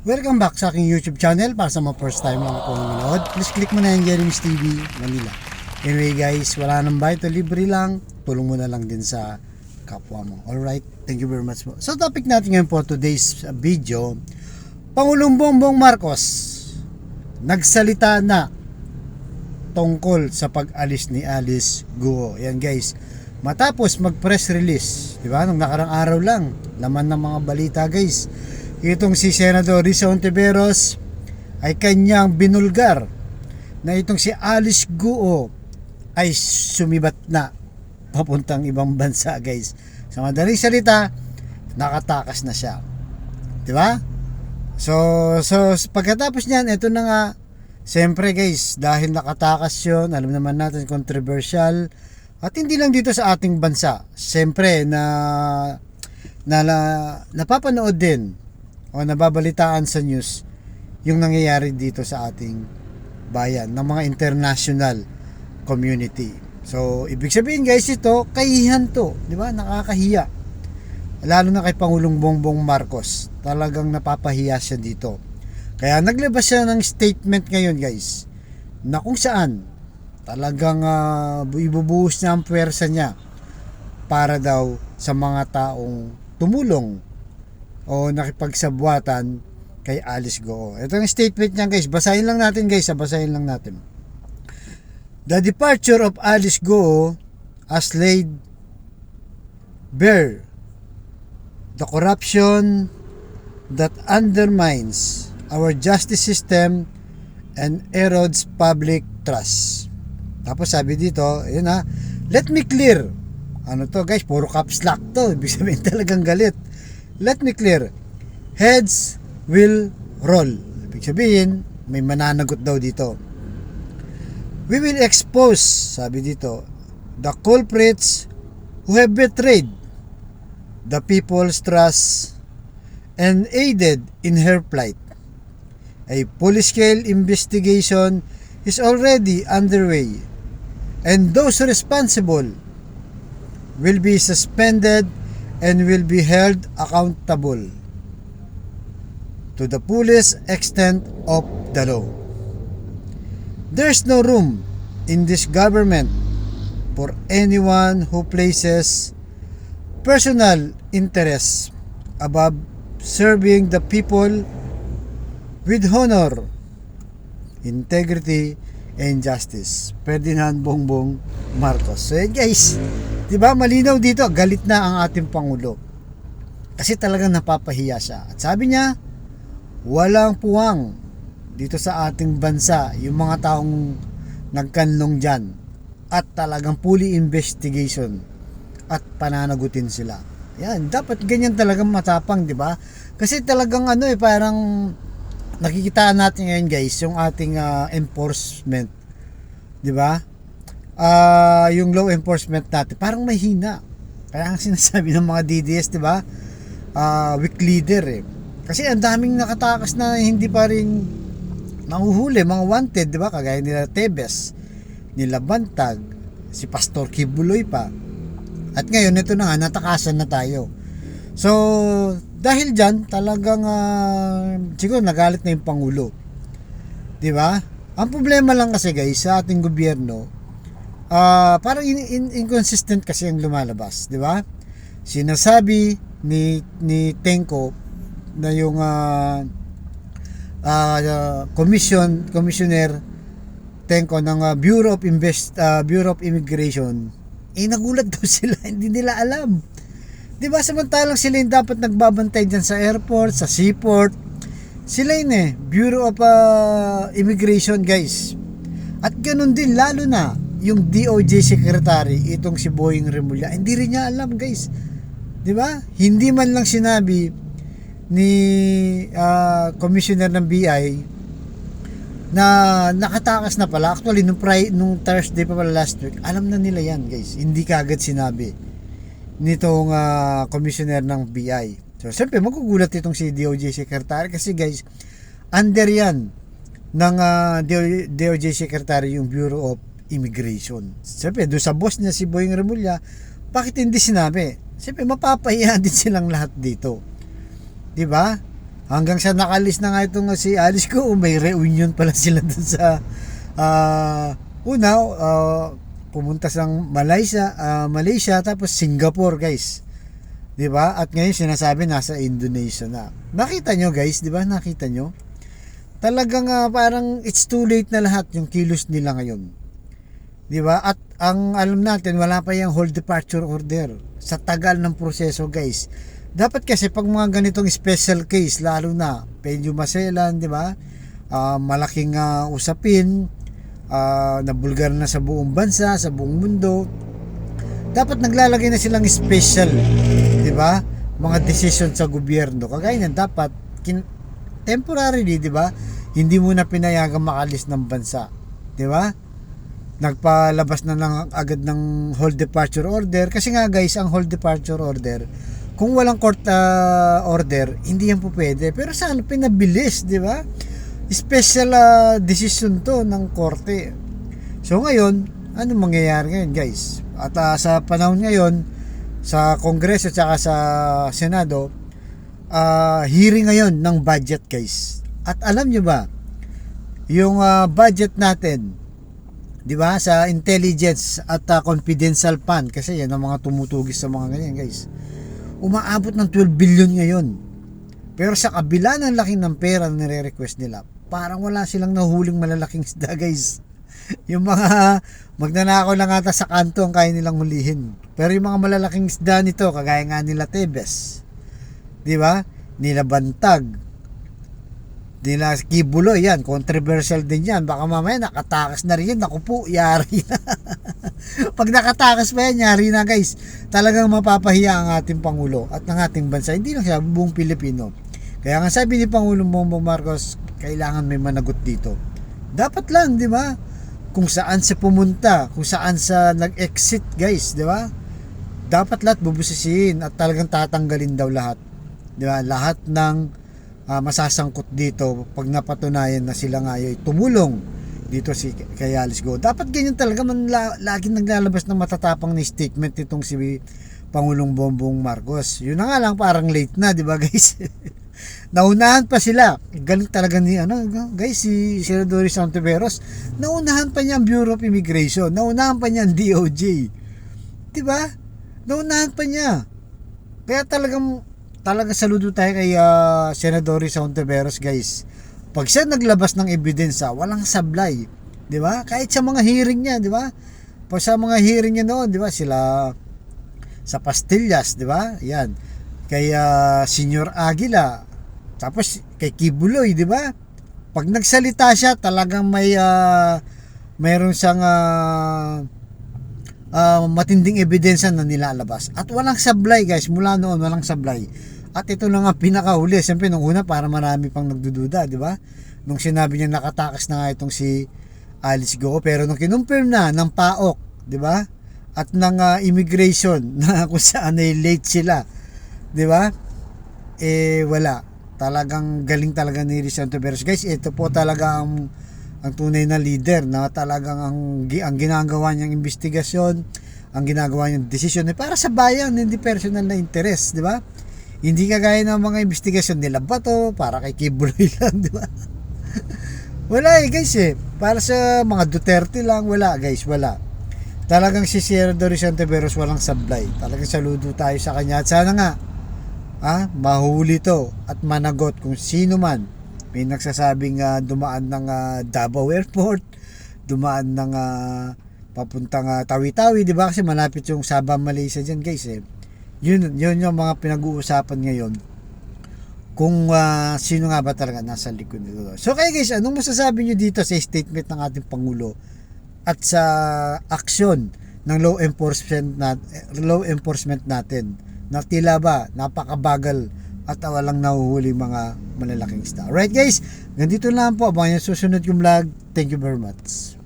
Welcome back sa aking YouTube channel. Para sa mga first time lang po nanonood, please click mo na yung Jeremy's TV Manila. Anyway guys, wala nang bayad, libre lang. Tulong mo na lang din sa kapwa mo. Alright, thank you very much po. So topic natin ngayon po today's video, Pangulong Bongbong Marcos nagsalita na tungkol sa pag-alis ni Alice Guo. Yan guys, matapos mag-press release, di ba? Nung nakarang araw lang, laman ng mga balita guys. Itong si Senador Risa Hontiveros ay kanyang binulgar na itong si Alice Guo ay sumibat na papuntang ibang bansa guys. Sa madaling salita, nakatakas na siya. Di ba? So pagkatapos niyan, ito na nga, siyempre guys, dahil nakatakas yun, alam naman natin controversial, at hindi lang dito sa ating bansa. Siyempre napapanood din o nababalitaan sa news yung nangyayari dito sa ating bayan ng mga international community. So ibig sabihin guys, ito kahihiyan to, di ba? Nakakahiya, lalo na kay Pangulong Bongbong Marcos. Talagang napapahiya siya dito. Kaya naglabas siya ng statement ngayon guys, na kung saan talagang ibubuhos niya ang puwersa niya para daw sa mga taong tumulong o nakipagsabwatan kay Alice Guo. Ito ang statement niya guys. Basahin lang natin guys. Basahin lang natin. The departure of Alice Guo has laid bare the corruption that undermines our justice system and erodes public trust. Tapos sabi dito, yun ha, let me clear. Ano to guys? Puro caps lock to. Ibig sabihin talagang galit. Let me clear, heads will roll. Ibig sabihin, may mananagot daw dito. We will expose, sabi dito, the culprits who have betrayed the people's trust and aided in her plight. A full-scale investigation is already underway, and those responsible will be suspended and will be held accountable to the fullest extent of the law. There's no room in this government for anyone who places personal interests above serving the people with honor, integrity, and justice. Ferdinand Bongbong Marcos. So guys, diba malinaw dito, galit na ang ating Pangulo kasi talagang napapahiya siya. At sabi niya, walang puwang dito sa ating bansa yung mga taong nagkanlong dyan, at talagang fully investigation at pananagutin sila. Yan, dapat ganyan talagang matapang, diba? Kasi talagang parang nakikitaan natin ngayon guys yung ating enforcement, diba? Yung law enforcement natin parang mahina. Kaya ang sinasabi ng mga DDS, di ba? Weak leader eh. Kasi ang daming nakatakas na hindi pa rin nahuhuli, mga wanted, di ba? Kagaya nila Tebes, nila Bantag, si Pastor Kibuloy pa. At ngayon ito na nga, natakasan na tayo. So dahil dyan talagang siguro nagalit na yung Pangulo, di ba? Ang problema lang kasi guys sa ating gobyerno, parang inconsistent kasi ang lumalabas, di ba? Sinasabi ni Tenko na yung commissioner Tenko ng Bureau of Immigration, nagulat daw sila, hindi nila alam. Di ba? Samantalang sila yung dapat nagbabantay dyan sa airport, sa seaport. Sila yun Bureau of Immigration guys. At ganun din lalo na yung DOJ Secretary, itong si Boying Remulla, hindi rin niya alam guys. Di ba? Hindi man lang sinabi ni Commissioner ng BI na nakatakas na pala. Actually, nung Thursday pa pala last week, alam na nila yan guys. Hindi kaagad sinabi nitong Commissioner ng BI. So, siyempre, magugulat itong si DOJ Secretary kasi guys, under yan ng DOJ Secretary yung Bureau of Immigration. Siyempre, doon sa boss niya si Boying Remulla, bakit hindi sinabi? Siyempre, mapapahiya din silang lahat dito. 'Di ba? Hanggang sa nakalis na nga itong si Alice Go, may reunion pala sila dun sa una, pumunta sa Malaysia tapos Singapore, guys. 'Di ba? At ngayon sinasabi nasa Indonesia na. Nakita nyo, guys, 'di ba? Nakita nyo? Talagang parang it's too late na lahat yung kilos nila ngayon. 'Di ba? At ang alam natin, wala pa yung whole departure order. Sa tagal ng proseso, guys. Dapat kasi pag mga ganitong special case, lalo na medyo maselan, 'di ba? Malaking usapin, nabulgar na sa buong bansa, sa buong mundo. Dapat naglalagay na silang special, 'di ba? Mga decision sa gobyerno. Kagaya niyan, dapat temporarily, 'di ba? Hindi mo na pinayagang makalis ng bansa, 'di ba? Nagpalabas na lang agad ng whole departure order kasi nga, guys, ang whole departure order, kung walang court order, hindi yan po pwede. Pero sana pinabilis, 'di ba? Special decision to ng korte. So ngayon, ano mangyayari ngayon, guys? At sa panahon ngayon sa Kongreso at saka sa Senado, hearing ngayon ng budget, guys. At alam nyo ba, yung budget natin, 'di ba, sa intelligence at confidential fund, kasi yan ang mga tumutugis sa mga ganyan, guys, umaabot ng 12 billion ngayon. Pero sa kabila ng laki ng pera na nire-request nila, parang wala silang nahuling malalaking isda, guys. Yung mga magnanakaw lang ata sa kanto ang kaya nilang hulihin. Pero yung mga malalaking isda nito, kagaya nga nila Tebes, 'di ba? Nila Bantag, nila Kibuloy, yan, controversial din yan. Baka mamaya nakatakas na rin yan. Naku po, yari na. Pag nakatakas pa yan, yari na, guys. Talagang mapapahiya ang ating Pangulo at ng ating bansa. Hindi lang siya, buong Pilipino. Kaya nga sabi ni Pangulong Bongbong Marcos, kailangan may managot dito. Dapat lang, di ba? Kung saan siya pumunta, kung saan siya nag-exit, guys, di ba? Dapat lahat bubusisiin at talagang tatanggalin daw lahat. Di ba? Lahat ng masasangkot dito pag napatunayan na sila nga ay tumulong dito kay Alice Go. Dapat ganyan talaga, laging naglalabas ng matatapang na statement itong si Pangulong Bongbong Marcos. Yun na nga lang, parang late na, di ba, guys? Naunahan pa sila. Galing talaga ni guys, si Senador Santiveros. Naunahan pa niya ang Bureau of Immigration. Naunahan pa niya ang DOJ. Di ba? Naunahan pa niya. Kaya talaga saludo tayo kay Senador Santiveros, guys. Pag siya naglabas ng ebidensya, walang sablay, 'di ba? Kahit sa mga hearing niya, 'di ba? Pag sa mga hearing niya noon, 'di ba, sila sa Pastillas, 'di ba? Yan. Kay Senior Aguila, tapos kay Kibuloy, 'di ba? Pag nagsalita siya, talagang mayroon siyang matinding ebidensya na nilalabas. At walang sablay, guys. Mula noon, walang sablay. At ito na nga pinakahuli. Siyempre, nung una, para marami pang nagdududa, di ba? Nung sinabi niya nakatakas na nga itong si Alice Go. Pero nung kinumpirm na ng PAOK, di ba? At ng immigration, na kung saan ay late sila, di ba? Wala. Talagang galing talaga ni Santiveros. Guys, ito po talaga ang tunay na leader na talagang ang ginagawa niyang investigasyon, ang ginagawa niyang desisyon ay para sa bayan, hindi personal na interest, di ba? Hindi kagaya ng mga investigasyon nila Bato, para kay Kibuloy lang, di ba? Wala guys para sa mga Duterte lang, wala guys, wala. Talagang si Senador Santiveros walang sablay. Talagang saludo tayo sa kanya at sana nga mahuli to at managot kung sino man may nagsasabing dumaan ng Davao Airport, dumaan ng papuntang Tawi-Tawi, di ba? Kasi malapit yung Sabah, Malaysia dyan, guys. Yun yung mga pinag-uusapan ngayon. Kung sino nga ba talaga nasa likod nito. So kaya guys, anong masasabi nyo dito sa statement ng ating Pangulo at sa aksyon ng law enforcement natin na tila ba napakabagal at walang nahuhuli mga malalaking isda. Alright guys, ganito lang po. Abangan yung susunod yung vlog. Thank you very much.